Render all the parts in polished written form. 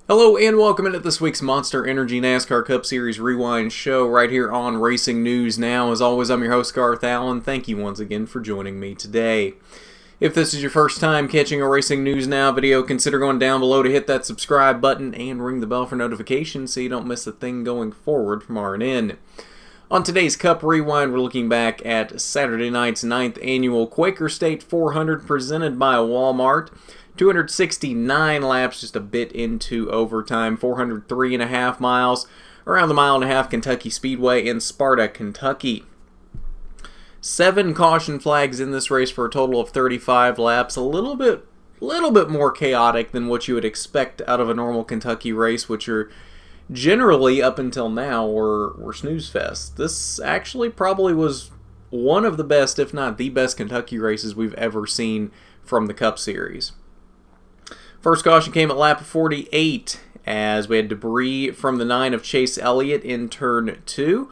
Hello and welcome into this week's Monster Energy NASCAR Cup Series Rewind show right here on Racing News Now. As always, I'm your host, Garth Allen. Thank you once again for joining me today. If this is your first time catching a Racing News Now video, consider going down below to hit that subscribe button and ring the bell for notifications so you don't miss a thing going forward from R&N. On today's Cup Rewind, we're looking back at Saturday night's 9th Annual Quaker State 400 presented by Walmart. 269 laps, just a bit into overtime, 403.5 miles, around the mile-and-a-half Kentucky Speedway in Sparta, Kentucky. 7 caution flags in this race for a total of 35 laps, a little bit more chaotic than what you would expect out of a normal Kentucky race, which are generally, up until now, were snooze fest. This actually probably was one of the best, if not the best, Kentucky races we've ever seen from the Cup Series. First caution came at lap 48 as we had debris from the 9 of Chase Elliott in turn 2.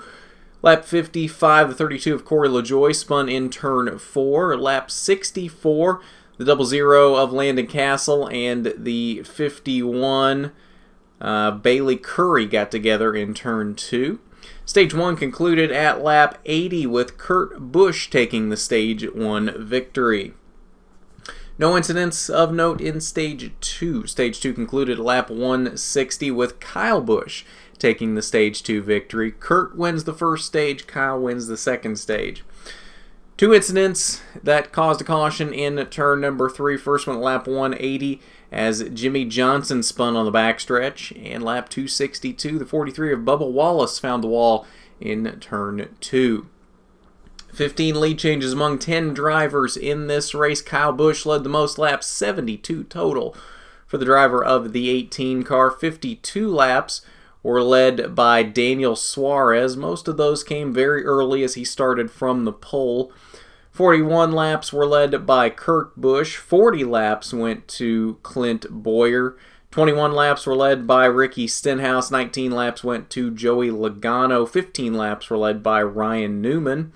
Lap 55, the 32 of Corey LaJoie spun in turn 4. Lap 64, the 00 of Landon Castle and the 51 Bailey Curry got together in turn 2. Stage 1 concluded at lap 80 with Kurt Busch taking the Stage 1 victory. No incidents of note in Stage 2. Stage 2 concluded at lap 160 with Kyle Busch taking the Stage 2 victory. Kurt wins the first stage, Kyle wins the second stage. 2 incidents that caused a caution in turn number 3. First one at lap 180 as Jimmy Johnson spun on the backstretch. And lap 262, the 43 of Bubba Wallace found the wall in turn 2. 15 lead changes among 10 drivers in this race. Kyle Busch led the most laps, 72 total for the driver of the 18 car. 52 laps were led by Daniel Suarez. Most of those came very early as he started from the pole. 41 laps were led by Kurt Busch. 40 laps went to Clint Bowyer. 21 laps were led by Ricky Stenhouse. 19 laps went to Joey Logano. 15 laps were led by Ryan Newman.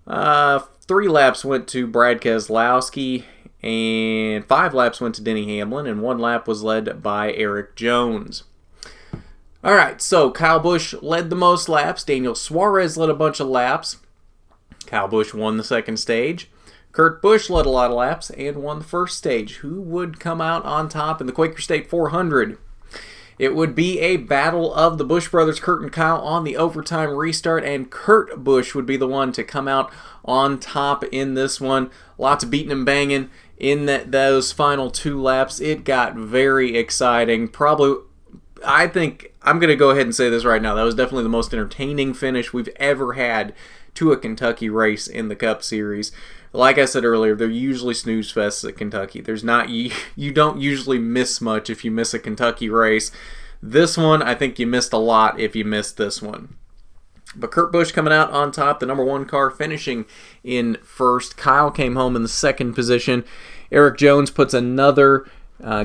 3 laps went to Brad Keselowski, and 5 laps went to Denny Hamlin, and 1 lap was led by Eric Jones. Alright, so Kyle Busch led the most laps. Daniel Suarez led a bunch of laps. Kyle Busch won the second stage. Kurt Busch led a lot of laps and won the first stage. Who would come out on top in the Quaker State 400? It would be a battle of the Busch brothers, Kurt and Kyle, on the overtime restart, and Kurt Busch would be the one to come out on top in this one. Lots of beating and banging in those final 2 laps. It got very exciting. Probably, I think, I'm going to go ahead and say this right now. That was definitely the most entertaining finish we've ever had to a Kentucky race in the Cup Series. Like I said earlier, they're usually snooze fests at Kentucky. There's not you don't usually miss much if you miss a Kentucky race. This one, I think you missed a lot if you missed this one. But Kurt Busch coming out on top, the number 1 car finishing in first. Kyle came home in the second position. Eric Jones puts another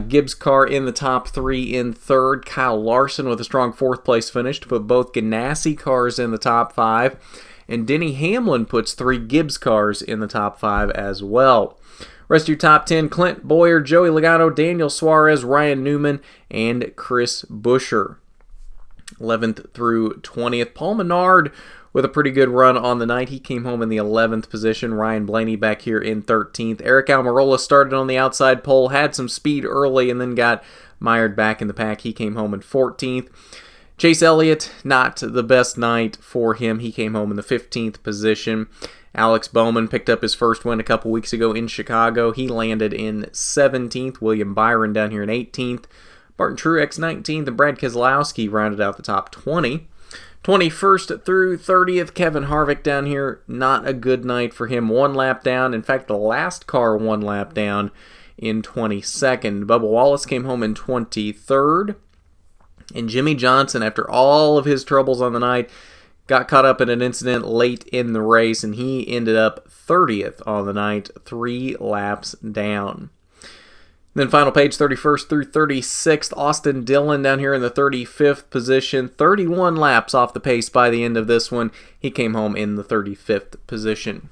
Gibbs car in the top 3 in third. Kyle Larson with a strong 4th place finish to put both Ganassi cars in the top 5. And Denny Hamlin puts 3 Gibbs cars in the top 5 as well. Rest of your top 10, Clint Bowyer, Joey Logano, Daniel Suarez, Ryan Newman, and Chris Buescher. 11th through 20th. Paul Menard with a pretty good run on the night. He came home in the 11th position. Ryan Blaney back here in 13th. Eric Almirola started on the outside pole, had some speed early, and then got mired back in the pack. He came home in 14th. Chase Elliott, not the best night for him. He came home in the 15th position. Alex Bowman picked up his first win a couple weeks ago in Chicago. He landed in 17th. William Byron down here in 18th. Barton Truex 19th, and Brad Keselowski rounded out the top 20. 21st through 30th, Kevin Harvick down here. Not a good night for him. 1 lap down. In fact, the last car 1 lap down in 22nd. Bubba Wallace came home in 23rd. And Jimmy Johnson, after all of his troubles on the night, got caught up in an incident late in the race, and he ended up 30th on the night, 3 laps down. Then final page, 31st through 36th, Austin Dillon down here in the 35th position, 31 laps off the pace by the end of this one. He came home in the 35th position.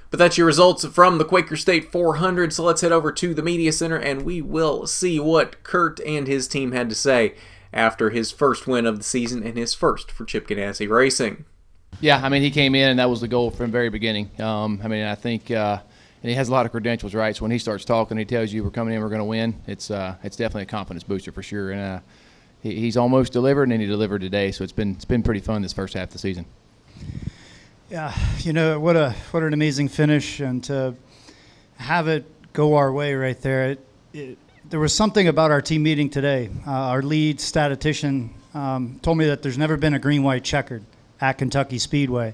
But that's your results from the Quaker State 400, so let's head over to the Media Center and we will see what Kurt and his team had to say after his first win of the season and his first for Chip Ganassi Racing. Yeah, I mean, he came in and that was the goal from the very beginning. I think and he has a lot of credentials, right? So when he starts talking, he tells you we're coming in, we're going to win. It's definitely a confidence booster for sure. And he's almost delivered, and he delivered today. So it's been pretty fun this first half of the season. Yeah, what an amazing finish, and to have it go our way right there. There was something about our team meeting today. Our lead statistician told me that there's never been a green-white checkered at Kentucky Speedway.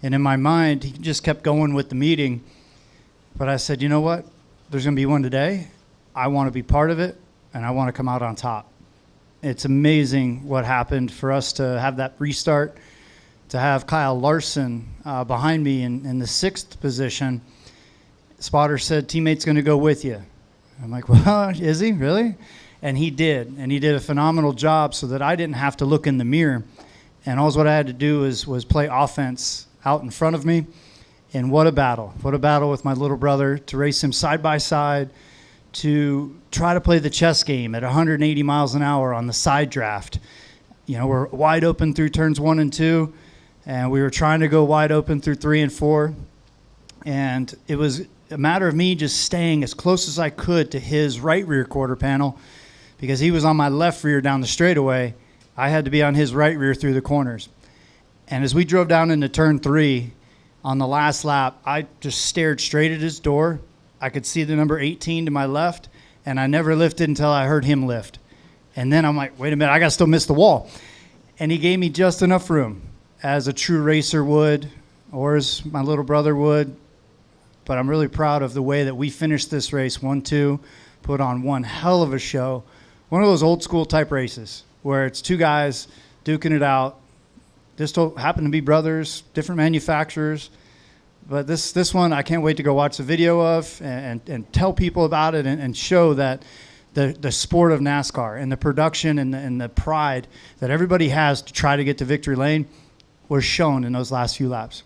And in my mind, he just kept going with the meeting. But I said, you know what? There's going to be one today. I want to be part of it, and I want to come out on top. It's amazing what happened for us to have that restart, to have Kyle Larson behind me in the 6th position. Spotter said, teammate's going to go with you. I'm like, well, is he really? And he did. And he did a phenomenal job so that I didn't have to look in the mirror. And all what I had to do was play offense out in front of me. And what a battle. What a battle with my little brother to race him side by side, to try to play the chess game at 180 miles an hour on the side draft. We're wide open through turns 1 and 2, and we were trying to go wide open through 3 and 4. And it was a matter of me just staying as close as I could to his right rear quarter panel, because he was on my left rear down the straightaway. I had to be on his right rear through the corners. And as we drove down into turn 3 on the last lap, I just stared straight at his door. I could see the number 18 to my left, and I never lifted until I heard him lift. And then I'm like, wait a minute, I got to still miss the wall. And he gave me just enough room, as a true racer would, or as my little brother would. But I'm really proud of the way that we finished this race, 1-2, put on one hell of a show. One of those old school type races where it's 2 guys duking it out. Just happen to be brothers, different manufacturers. But this one I can't wait to go watch the video of and tell people about it and show that the sport of NASCAR and the production and the pride that everybody has to try to get to victory lane was shown in those last few laps.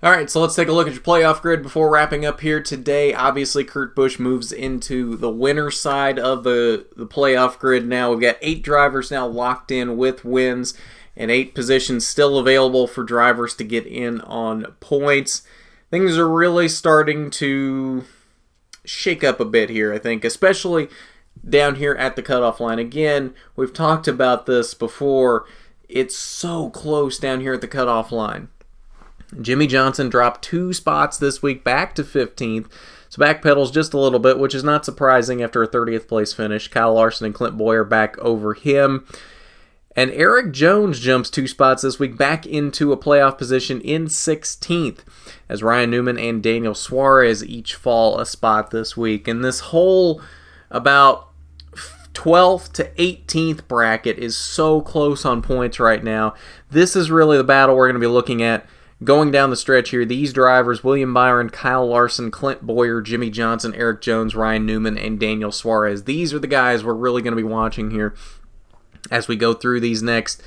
All right, so let's take a look at your playoff grid before wrapping up here today. Obviously, Kurt Busch moves into the winner side of the playoff grid now. We've got 8 drivers now locked in with wins, and 8 positions still available for drivers to get in on points. Things are really starting to shake up a bit here, I think, especially down here at the cutoff line. Again, we've talked about this before. It's so close down here at the cutoff line. Jimmy Johnson dropped 2 spots this week back to 15th. So backpedals just a little bit, which is not surprising after a 30th place finish. Kyle Larson and Clint Boyer back over him. And Eric Jones jumps 2 spots this week back into a playoff position in 16th, as Ryan Newman and Daniel Suarez each fall a spot this week. And this whole about 12th to 18th bracket is so close on points right now. This is really the battle we're going to be looking at going down the stretch here. These drivers, William Byron, Kyle Larson, Clint Boyer, Jimmy Johnson, Eric Jones, Ryan Newman, and Daniel Suarez. These are the guys we're really going to be watching here as we go through these next,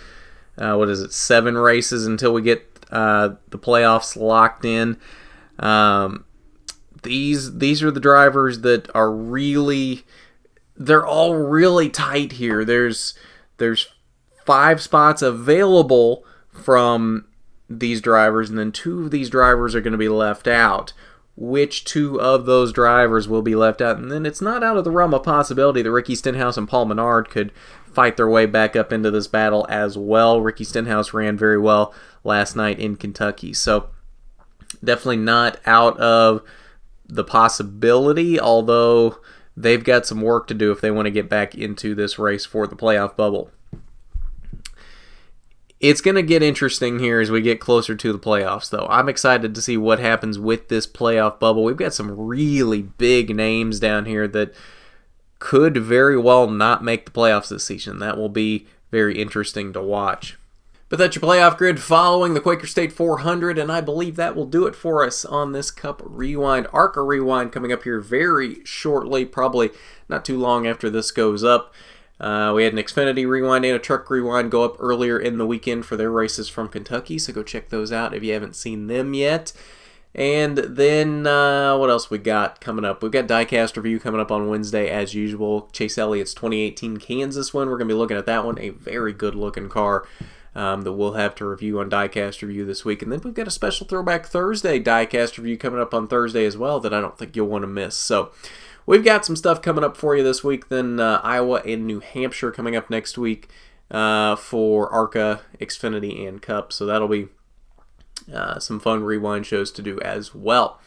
7 races until we get the playoffs locked in. These are the drivers that are really, they're all really tight here. There's 5 spots available from these drivers, and then 2 of these drivers are going to be left out. Which 2 of those drivers will be left out? And then it's not out of the realm of possibility that Ricky Stenhouse and Paul Menard could fight their way back up into this battle as well. Ricky Stenhouse ran very well last night in Kentucky, so definitely not out of the possibility, although they've got some work to do if they want to get back into this race for the playoff bubble. It's going to get interesting here as we get closer to the playoffs, though. I'm excited to see what happens with this playoff bubble. We've got some really big names down here that could very well not make the playoffs this season. That will be very interesting to watch. But that's your playoff grid following the Quaker State 400, and I believe that will do it for us on this Cup Rewind. ARCA Rewind coming up here very shortly, probably not too long after this goes up. We had an Xfinity Rewind and a Truck Rewind go up earlier in the weekend for their races from Kentucky, so go check those out if you haven't seen them yet. And then what else we got coming up? We've got diecast review coming up on Wednesday as usual. Chase Elliott's 2018 Kansas win. We're going to be looking at that one. A very good looking car that we'll have to review on diecast review this week. And then we've got a special Throwback Thursday diecast review coming up on Thursday as well that I don't think you'll want to miss. So we've got some stuff coming up for you this week. Then Iowa and New Hampshire coming up next week for ARCA, Xfinity, and Cup. So that'll be some fun rewind shows to do as well.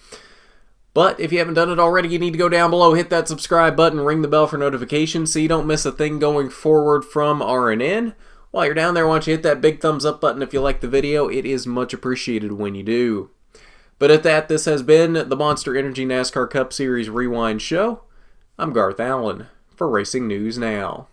But if you haven't done it already, you need to go down below, hit that subscribe button, ring the bell for notifications so you don't miss a thing going forward from RNN. While you're down there, why don't you hit that big thumbs up button if you like the video. It is much appreciated when you do. But at that, this has been the Monster Energy NASCAR Cup Series Rewind Show. I'm Garth Allen for Racing News Now.